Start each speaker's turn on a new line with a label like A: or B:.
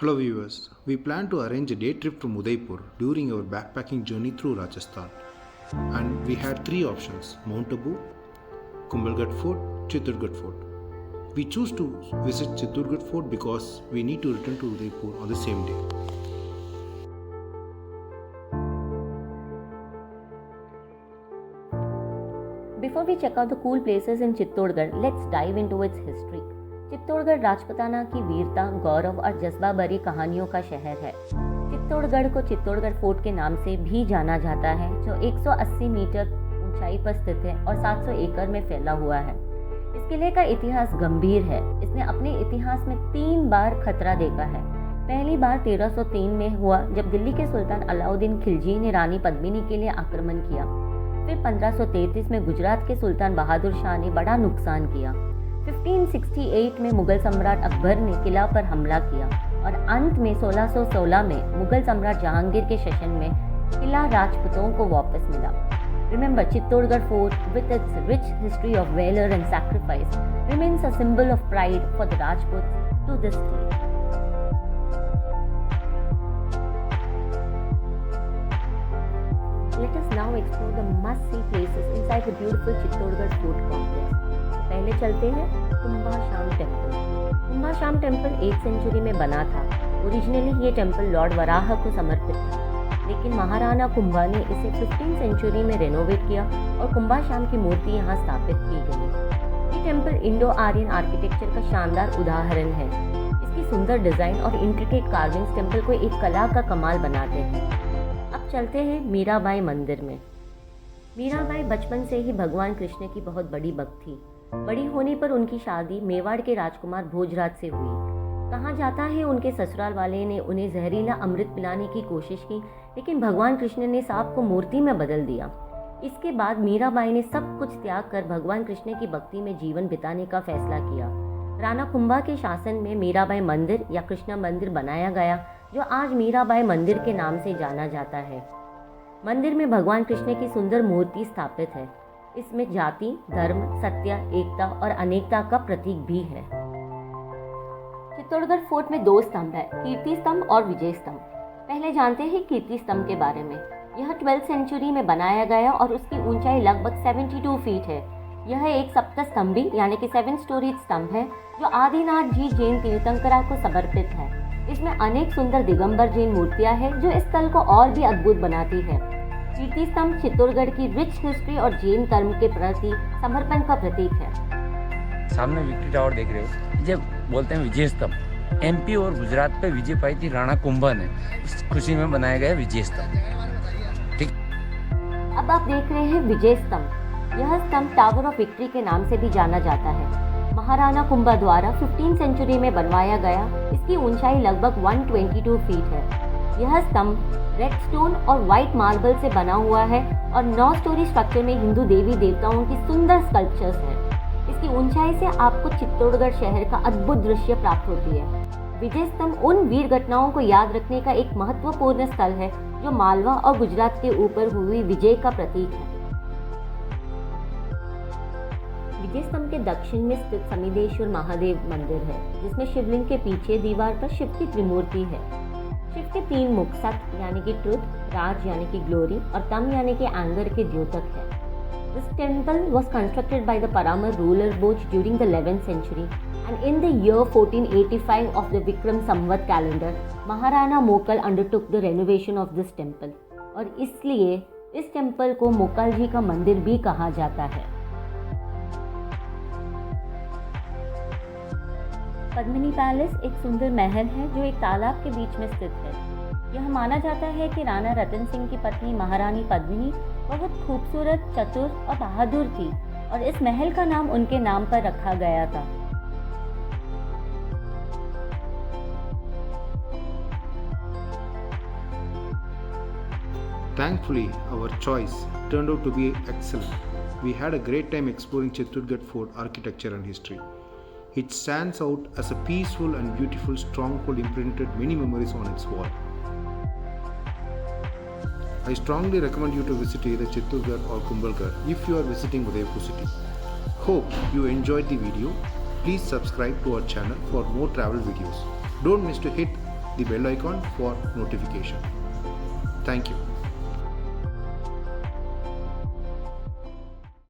A: Hello viewers, we plan to arrange a day trip from Udaipur during our backpacking journey through Rajasthan. And we had three options: Mount Abu, Kumbhalgarh Fort, Chittorgarh Fort. We choose to visit Chittorgarh Fort because we need to return to Udaipur on the same day.
B: Before we check out the cool places in Chittorgarh, let's dive into its history. Chittorgarh Rajputana की वीरता, गौरव और जज्बा भरी कहानियों का शहर है। चित्तौड़गढ़ को चित्तौड़गढ़ फोर्ट के नाम से भी जाना जाता है, जो 180 मीटर ऊंचाई पर स्थित है और 700 एकड़ में फैला हुआ है। इस किले का इतिहास गंभीर है। इसने अपने इतिहास में 3 बार खतरा देखा है। पहली बार 1303 में हुआ, जब दिल्ली के सुल्तान अलाउद्दीन खिलजी ने रानी पद्मिनी के लिए आक्रमण किया। फिर 1533 में गुजरात के सुल्तान बहादुर शाह ने बड़ा नुकसान किया। 1568 में मुगल सम्राट अकबर ने किला पर हमला किया और अंत में 1616 में मुगल सम्राट जहांगीर के शासन में किला राजपूतों को वापस मिला। Remember, Chittorgarh Fort, with its rich history of valor and sacrifice, remains a symbol of pride for the Rajputs to this day. Let us now explore the must-see places inside the beautiful Chittorgarh Fort complex. पहले चलते हैं Kumbha Shyam temple. Kumbha Shyam temple 8th century में बना था। Originally ये temple Lord Varaha को समर्पित था, लेकिन महाराणा कुंभा ने इसे 15th सेंचुरी में रेनोवेट किया और कुंभा श्याम की मूर्ति यहाँ स्थापित की गई। ये टेम्पल इंडो आर्यन आर्किटेक्चर का शानदार उदाहरण है। इसकी सुंदर डिजाइन और इंट्रिकेट कार्विंग्स टेम्पल को एक कला का कमाल बनाते हैं। अब चलते हैं मीराबाई मंदिर में। मीराबाई बचपन से ही भगवान कृष्ण की बहुत बड़ी भक्त थी। बड़ी होने पर उनकी शादी मेवाड़ के राजकुमार भोजराज से हुई। कहा जाता है उनके ससुराल वाले ने उन्हें जहरीला अमृत पिलाने की कोशिश की, लेकिन भगवान कृष्ण ने सांप को मूर्ति में बदल दिया। इसके बाद मीराबाई ने सब कुछ त्याग कर भगवान कृष्ण की भक्ति में जीवन बिताने का फैसला किया। राणा कुंभा के शासन में मीराबाई मंदिर या कृष्णा मंदिर बनाया गया, जो आज मीराबाई मंदिर के नाम से जाना जाता है। मंदिर में भगवान कृष्ण की सुंदर मूर्ति स्थापित है। इसमें जाति, धर्म, सत्य, एकता और अनेकता का प्रतीक भी है। चित्तौड़गढ़ फोर्ट में 2 स्तंभ है, कीर्ति स्तंभ और विजय स्तंभ। पहले जानते हैं कीर्ति स्तंभ के बारे में। यह 12th सेंचुरी में बनाया गया और उसकी ऊंचाई लगभग 72 फीट है। यह एक सप्तस्तंभी यानी कि 7 स्टोरी स्तंभ है, जो आदिनाथ जी जैन तीर्थंकरा को समर्पित है। इसमें अनेक सुंदर दिगंबर जैन मूर्तियां हैं, जो इस स्थल को और भी अद्भुत बनाती है। कीर्ति स्तंभ चित्तौड़गढ़ की रिच हिस्ट्री और जैन धर्म के प्रति समर्पण का प्रतीक है।
C: सामने विक्ट्री टावर देख रहे हो, जब बोलते हैं विजय स्तंभ। एमपी और गुजरात पे विजय पाई थी राणा कुंभा ने, इस खुशी में बनाया गया विजय स्तंभ। ठीक,
B: अब आप देख रहे हैं विजय स्तंभ। यह स्तंभ टावर ऑफ विक्ट्री के नाम से भी जाना जाता है। महाराणा कुंभा द्वारा 15th सेंचुरी में बनवाया गया। इसकी ऊंचाई लगभग 122 फीट है। यह स्तंभ रेड स्टोन और व्हाइट मार्बल से बना हुआ है और 9 स्टोरी स्ट्रक्चर में हिंदू देवी देवताओं की सुंदर स्कल्पचर्स हैं। इसकी ऊंचाई से आपको चित्तौड़गढ़ शहर का अद्भुत दृश्य प्राप्त होती है। विजय स्तंभ उन वीर घटनाओं को याद रखने का एक महत्वपूर्ण स्थल है, जो मालवा और गुजरात के ऊपर हुई विजय का प्रतीक है। विजय स्तंभ के दक्षिण में स्थित समिदेश्वर महादेव मंदिर है, जिसमें शिवलिंग के पीछे दीवार पर शिव की त्रिमूर्ति है। शिव के 3 मुख, सत्य यानी कि ट्रुथ, राज यानी कि ग्लोरी और तम यानी कि एंगर के द्योतक है। This temple was constructed by the Paramar ruler Boj during the 11th century, and in the year 1485 of the Vikram Samvat calendar, Maharana Mokal undertook the renovation of this temple, और इसलिए इस temple को मोकाल जी का मंदिर भी कहा जाता है। पद्मिनी पैलेस एक सुंदर महल है, जो एक तालाब के बीच में स्थित है। यह माना जाता है कि राणा रतन सिंह की पत्नी महारानी पद्मिनी बहुत खूबसूरत, चतुर और बहादुर थी, और इस महल का नाम उनके नाम पर रखा गया था।
A: Thankfully, our choice turned out to be excellent. We had a great time exploring Chittorgarh Fort architecture and history. It stands out as a peaceful and beautiful stronghold imprinted many memories on its wall. I strongly recommend you to visit either Chittorgarh or Kumbhalgarh if you are visiting Udaipur city. Hope you enjoyed the video. Please subscribe to our channel for more travel videos. Don't miss to hit the bell icon for notification. Thank you.